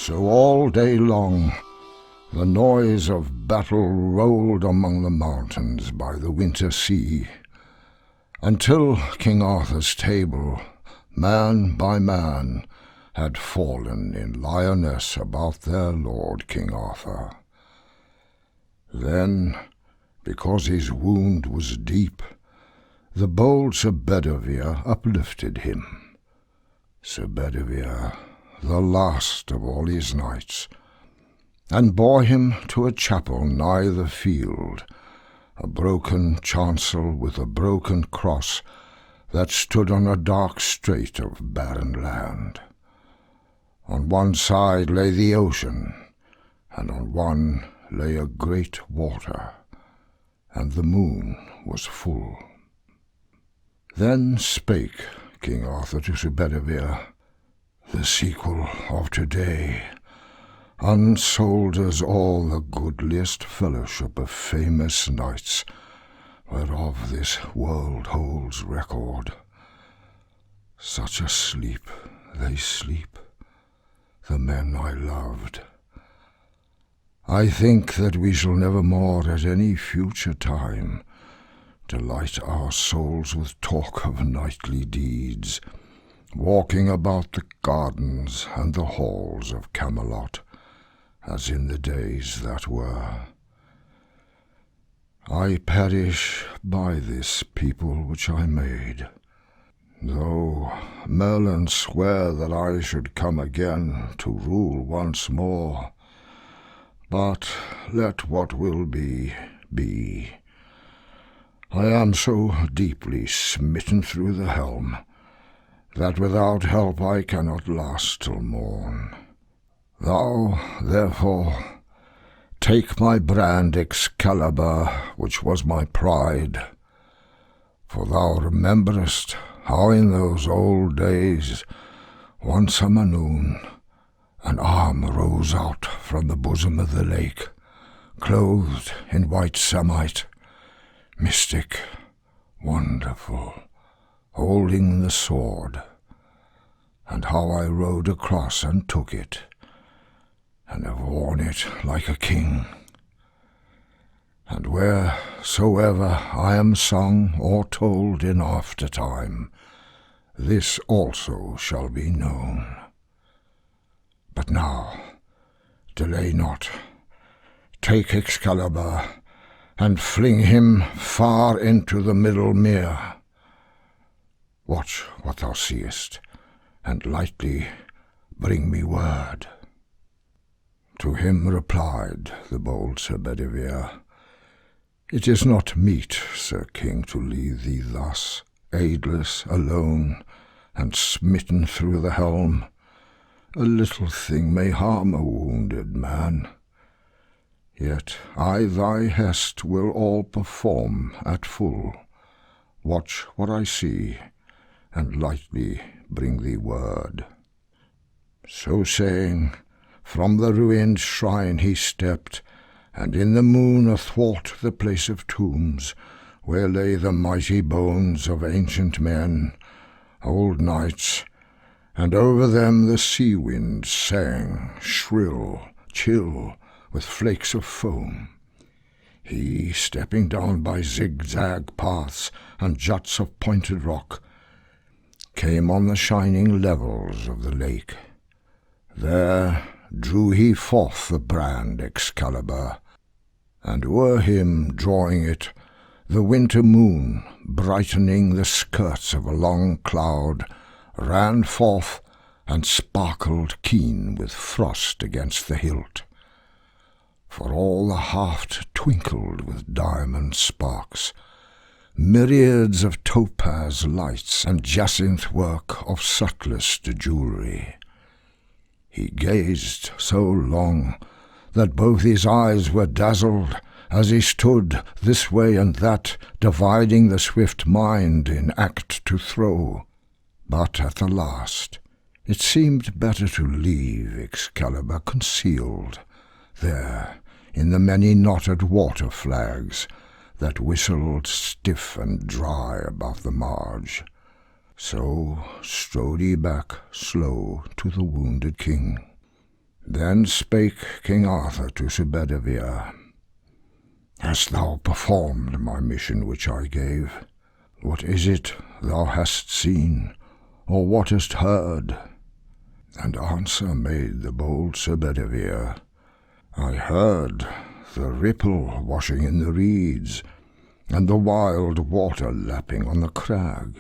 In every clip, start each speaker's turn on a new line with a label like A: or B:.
A: So all day long the noise of battle rolled among the mountains by the winter sea, until King Arthur's table, man by man, had fallen in lioness about their lord King Arthur. Then, because his wound was deep, the bold Sir Bedivere uplifted him. Sir Bedivere, the last of all his knights, and bore him to a chapel nigh the field, a broken chancel with a broken cross that stood on a dark strait of barren land. On one side lay the ocean, and on one lay a great water, and the moon was full. Then spake King Arthur to Sir Bedivere, "The sequel of today unsolders all the goodliest fellowship of famous knights, whereof this world holds record. Such a sleep they sleep, the men I loved. I think that we shall never more at any future time delight our souls with talk of knightly deeds, walking about the gardens and the halls of Camelot, as in the days that were. I perish by this people which I made, though Merlin sware that I should come again to rule once more. But let what will be, be. I am so deeply smitten through the helm, that without help I cannot last till morn. Thou, therefore, take my brand Excalibur, which was my pride, for thou rememberest how in those old days, one summer noon, an arm rose out from the bosom of the lake, clothed in white samite, mystic, wonderful, holding the sword, and how I rode across and took it, and have worn it like a king. And wheresoever I am sung or told in after time, this also shall be known. But now, delay not, take Excalibur, and fling him far into the middle mere. Watch what thou seest, and lightly bring me word." To him replied the bold Sir Bedivere, "It is not meet, Sir King, to leave thee thus, aidless, alone, and smitten through the helm. A little thing may harm a wounded man. Yet I thy hest will all perform at full. Watch what I see, and lightly bring thee word." So saying, from the ruined shrine he stepped, and in the moon athwart the place of tombs, where lay the mighty bones of ancient men, old knights, and over them the sea wind sang, shrill, chill, with flakes of foam. He, stepping down by zigzag paths and juts of pointed rock, came on the shining levels of the lake. There drew he forth the brand Excalibur, and o'er him drawing it, the winter moon, brightening the skirts of a long cloud, ran forth and sparkled keen with frost against the hilt. For all the haft twinkled with diamond sparks, myriads of topaz lights and jacinth work of subtlest jewelry. He gazed so long that both his eyes were dazzled as he stood this way and that, dividing the swift mind in act to throw. But at the last it seemed better to leave Excalibur concealed there in the many knotted water flags that whistled stiff and dry above the marge. So strode he back slow to the wounded king. Then spake King Arthur to Sir Bedivere, Hast thou performed my mission which I gave? What is it thou hast seen, or what hast heard? And answer made the bold Sir Bedivere, I heard the ripple washing in the reeds, and the wild water lapping on the crag.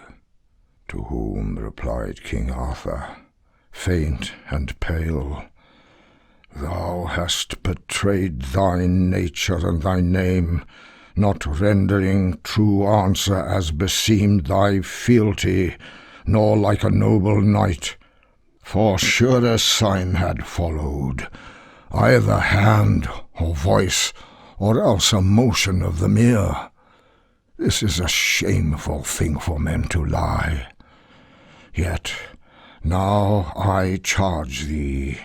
A: To whom replied King Arthur, faint and pale, Thou hast betrayed thy nature and thy name, not rendering true answer as beseemed thy fealty, nor like a noble knight. For surer sign had followed, either hand or voice, or else a motion of the mere. This is a shameful thing for men to lie. Yet now I charge thee,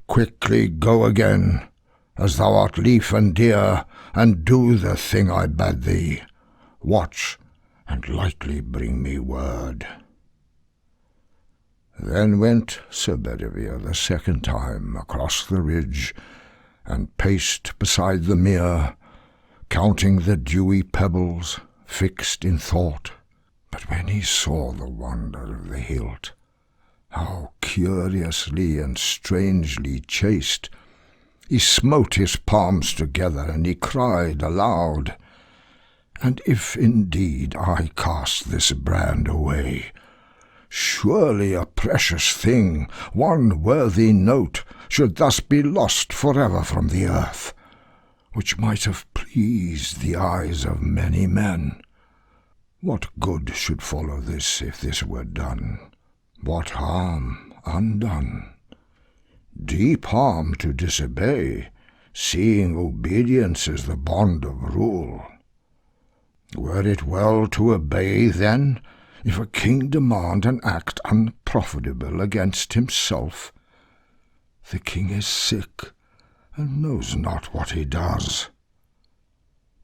A: quickly go again, as thou art lief and dear, and do the thing I bade thee. Watch, and lightly bring me word. Then went Sir Bedivere the second time across the ridge, and paced beside the mere, counting the dewy pebbles, fixed in thought. But when he saw the wonder of the hilt, how curiously and strangely chased, he smote his palms together, and he cried aloud, And if indeed I cast this brand away, surely a precious thing, one worthy note, should thus be lost forever from the earth, which might have pleased the eyes of many men. What good should follow this if this were done? What harm undone? Deep harm to disobey, seeing obedience is the bond of rule. Were it well to obey, then, if a king demand an act unprofitable against himself? The king is sick, and knows not what he does.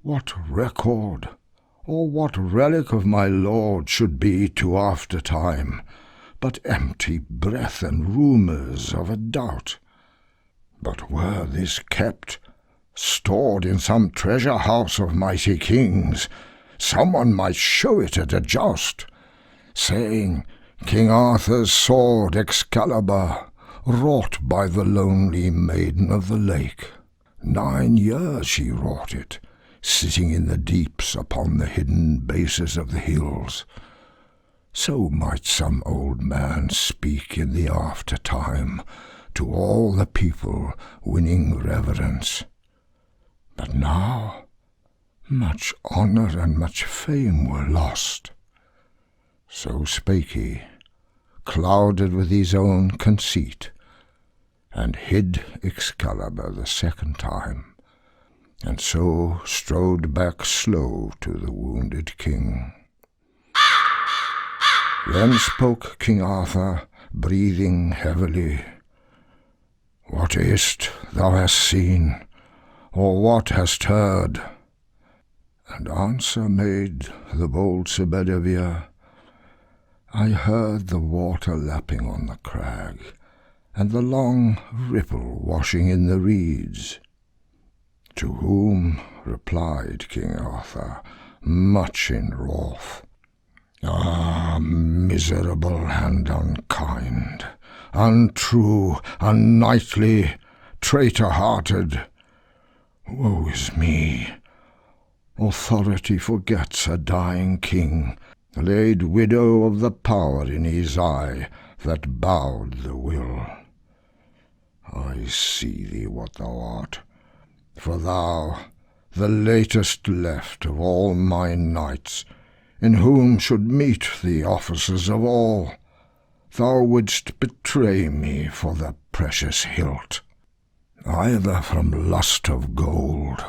A: What record, or what relic of my lord should be to aftertime, but empty breath and rumours of a doubt? But were this kept, stored in some treasure house of mighty kings, someone might show it at a joust, saying, King Arthur's sword Excalibur, wrought by the lonely maiden of the lake. 9 years she wrought it, sitting in the deeps upon the hidden bases of the hills. So might some old man speak in the aftertime to all the people, winning reverence. But now much honour and much fame were lost. So spake he, clouded with his own conceit, and hid Excalibur the second time, and so strode back slow to the wounded king. Then spoke King Arthur, breathing heavily, What is't thou hast seen, or what hast heard? And answer made the bold Sir Bedivere, I heard the water lapping on the crag, and the long ripple washing in the reeds. To whom replied King Arthur, much in wrath, Ah, miserable and unkind, untrue, unknightly, traitor-hearted, woe is me! Authority forgets a dying king, laid widow of the power in his eye that bowed the will. I see thee what thou art, for thou, the latest left of all my knights, in whom should meet the officers of all, thou wouldst betray me for the precious hilt, either from lust of gold,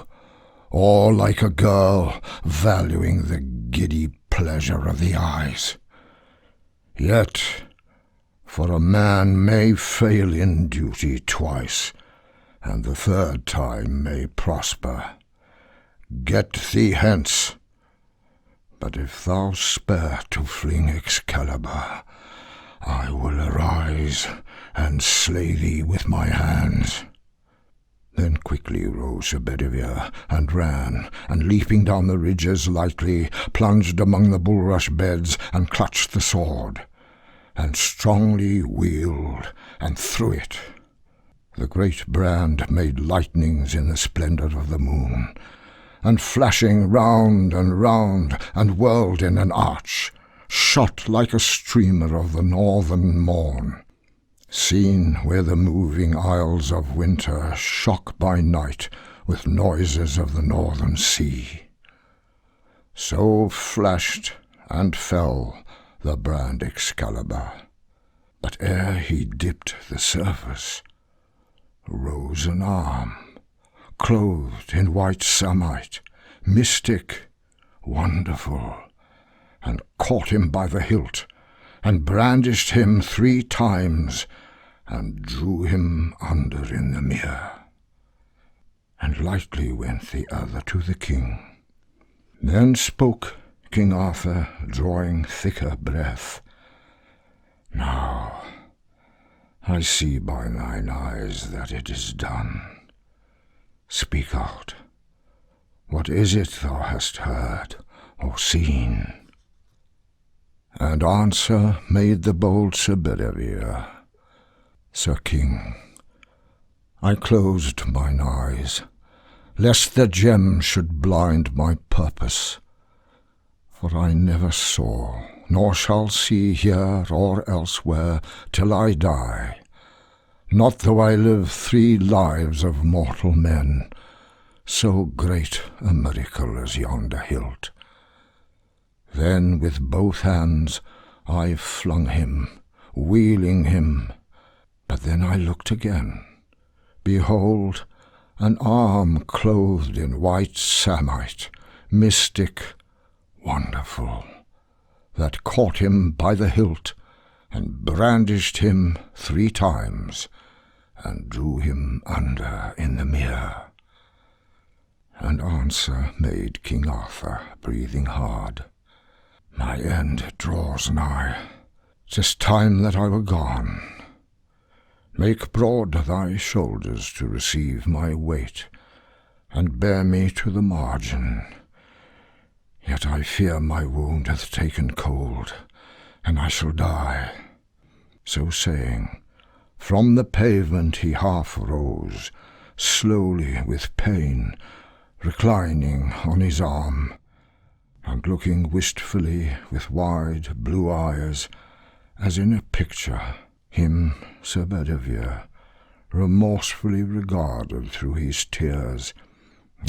A: or like a girl valuing the giddy pleasure of the eyes. Yet, for a man may fail in duty twice, and the third time may prosper. Get thee hence. But if thou spare to fling Excalibur, I will arise and slay thee with my hands." Then quickly rose Sir Bedivere, and ran, and leaping down the ridges lightly, plunged among the bulrush beds, and clutched the sword, and strongly wheeled, and threw it. The great brand made lightnings in the splendour of the moon, and flashing round, and whirled in an arch, shot like a streamer of the northern morn, seen where the moving isles of winter shock by night with noises of the northern sea. So flashed and fell the brand Excalibur, but ere he dipped the surface, rose an arm, clothed in white samite, mystic, wonderful, and caught him by the hilt, and brandished him 3 times, and drew him under in the mere. And lightly went the other to the king. Then spoke King Arthur, drawing thicker breath. "Now I see by thine eyes that it is done. Speak out. What is it thou hast heard or seen?" And answer made the bold Sir Bedivere: "Sir King, I closed mine eyes, lest the gem should blind my purpose. For I never saw, nor shall see here or elsewhere till I die, not though I live 3 lives of mortal men, so great a miracle as yonder hilt." Then with both hands I flung him, wheeling him, but then I looked again. Behold, an arm clothed in white samite, mystic, wonderful, that caught him by the hilt, and brandished him 3 times, and drew him under in the mere. And answer made King Arthur, breathing hard: "My end draws nigh. 'Tis time that I were gone. Make broad thy shoulders to receive my weight, and bear me to the margin. Yet I fear my wound hath taken cold, and I shall die." So saying, from the pavement he half rose, slowly with pain, reclining on his arm, and looking wistfully with wide blue eyes, as in a picture, him, Sir Bedivere, remorsefully regarded through his tears,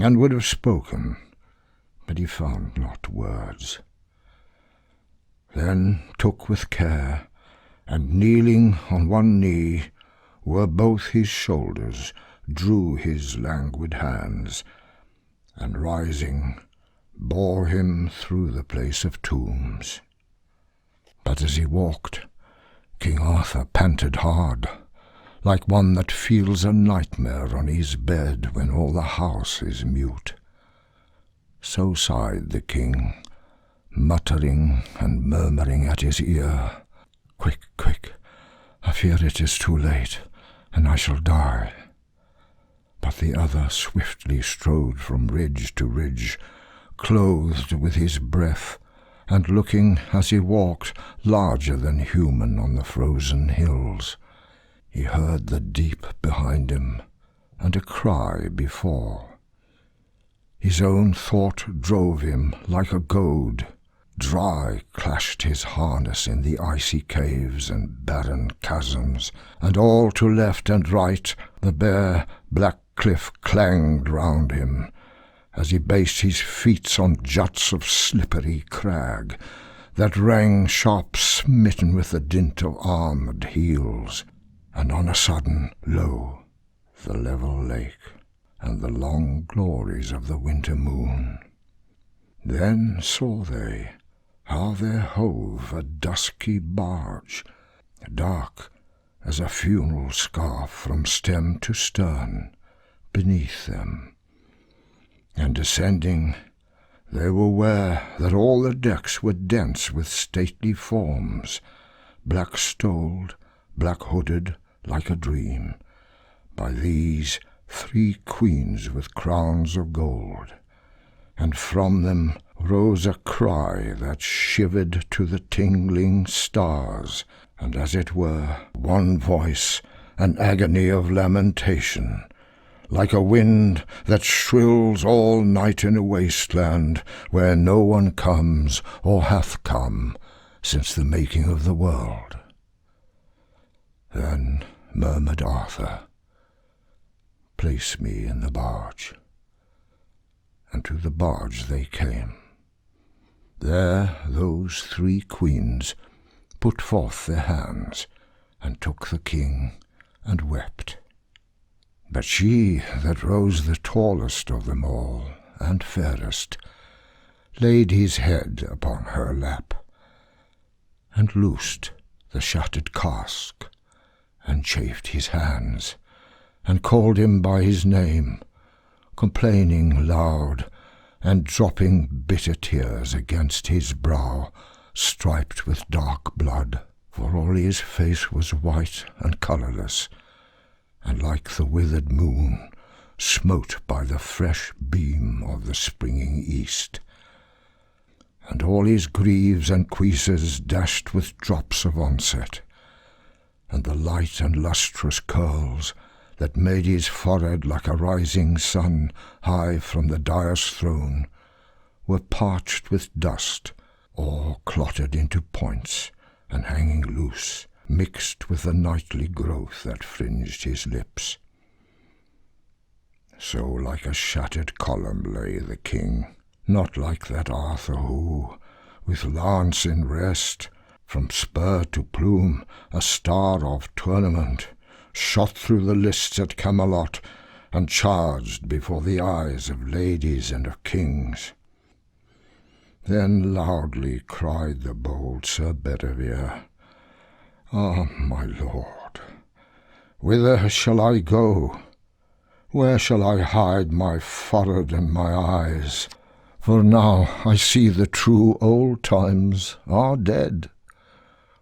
A: and would have spoken, but he found not words. Then took with care, and kneeling on one knee, were both his shoulders, drew his languid hands, and rising, bore him through the place of tombs. But as he walked, King Arthur panted hard, like one that feels a nightmare on his bed when all the house is mute. So sighed the king, muttering and murmuring at his ear, "Quick, quick, I fear it is too late, and I shall die." But the other swiftly strode from ridge to ridge, clothed with his breath, and looking, as he walked, larger than human on the frozen hills. He heard the deep behind him, and a cry before. His own thought drove him like a goad. Dry clashed his harness in the icy caves and barren chasms, and all to left and right the bare black cliff clanged round him, as he based his feet on juts of slippery crag, that rang sharp smitten with the dint of armed heels, and on a sudden, lo, the level lake, and the long glories of the winter moon. Then saw they how there hove a dusky barge, dark as a funeral scarf from stem to stern, beneath them. And descending, they were aware that all the decks were dense with stately forms, black-stoled, black-hooded, like a dream, by these 3 queens with crowns of gold, and from them rose a cry that shivered to the tingling stars, and as it were one voice, an agony of lamentation, like a wind that shrills all night in a wasteland where no one comes or hath come since the making of the world. Then murmured Arthur, "Place me in the barge." And to the barge they came. There those 3 queens put forth their hands, and took the king, and wept. But she that rose the tallest of them all, and fairest, laid his head upon her lap, and loosed the shattered cask, and chafed his hands, and called him by his name, complaining loud, and dropping bitter tears against his brow, striped with dark blood, for all his face was white and colourless, and like the withered moon, smote by the fresh beam of the springing east. And all his greaves and cuisses dashed with drops of onset, and the light and lustrous curls that made his forehead like a rising sun high from the dais throne were parched with dust, or clotted into points, and hanging loose, mixed with the nightly growth that fringed his lips. So like a shattered column lay the king, not like that Arthur who, with lance in rest, from spur to plume, a star of tournament, shot through the lists at Camelot, and charged before the eyes of ladies and of kings. Then loudly cried the bold Sir Bedivere, "Ah, my lord, whither shall I go? Where shall I hide my forehead and my eyes? For now I see the true old times are dead,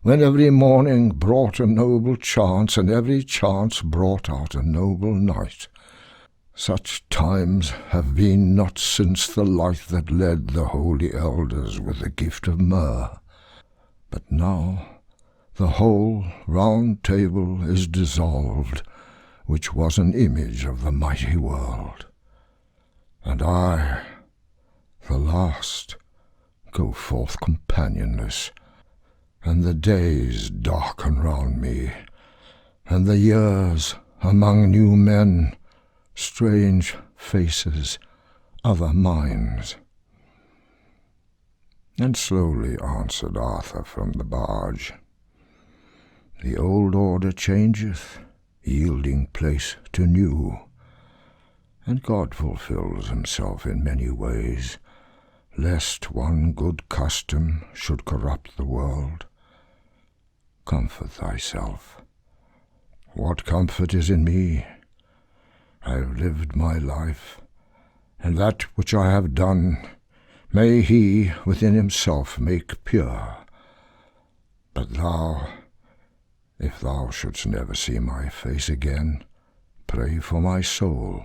A: when every morning brought a noble chance, and every chance brought out a noble knight. Such times have been not since the light that led the holy elders with the gift of myrrh. But now the whole round table is dissolved, which was an image of the mighty world. And I, the last, go forth companionless, and the days darken round me, and the years among new men, strange faces, other minds." And slowly answered Arthur from the barge, "The old order changeth, yielding place to new, and God fulfils himself in many ways, lest one good custom should corrupt the world. Comfort thyself. What comfort is in me? I have lived my life, and that which I have done may he within himself make pure. But thou, if thou shouldst never see my face again, pray for my soul.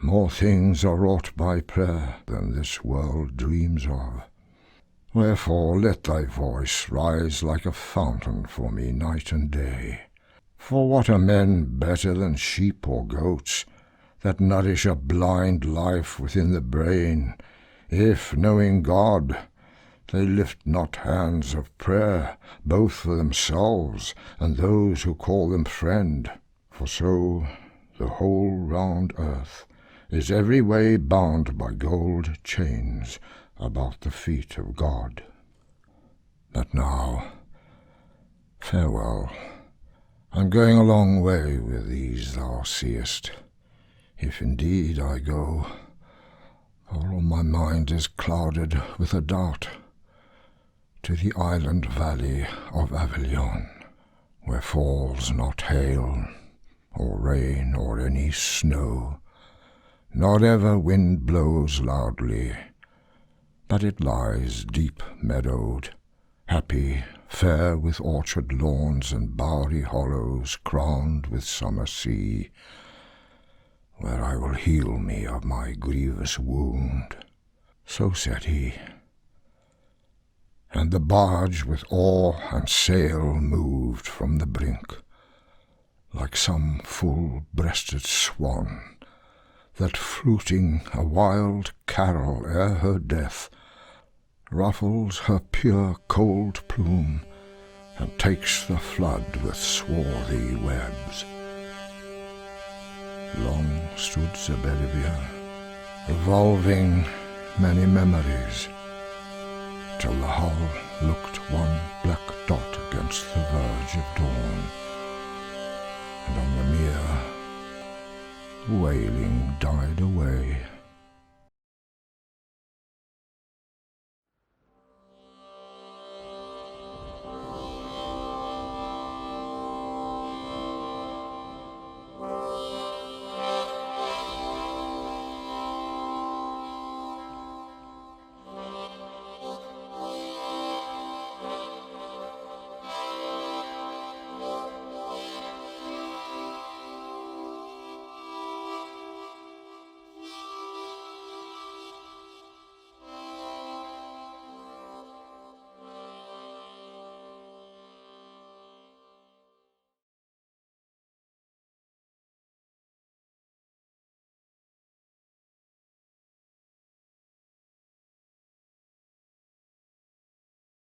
A: More things are wrought by prayer than this world dreams of. Wherefore let thy voice rise like a fountain for me night and day. For what are men better than sheep or goats, that nourish a blind life within the brain, if, knowing God, they lift not hands of prayer, both for themselves and those who call them friend? For so the whole round earth is every way bound by gold chains about the feet of God. But now, farewell. I'm going a long way with these thou seest, if indeed I go, for all my mind is clouded with a doubt, to the island valley of Avilion, where falls not hail, or rain, or any snow, nor ever wind blows loudly, but it lies deep meadowed, happy, fair with orchard lawns and bowery hollows crowned with summer sea, where I will heal me of my grievous wound. So said he, and the barge with oar and sail moved from the brink, like some full-breasted swan, that fluting a wild carol ere her death, ruffles her pure cold plume, and takes the flood with swarthy webs. Long stood Sir Bedivere, revolving many memories, till the hull looked one black dot against the verge of dawn, and on the mere wailing died away.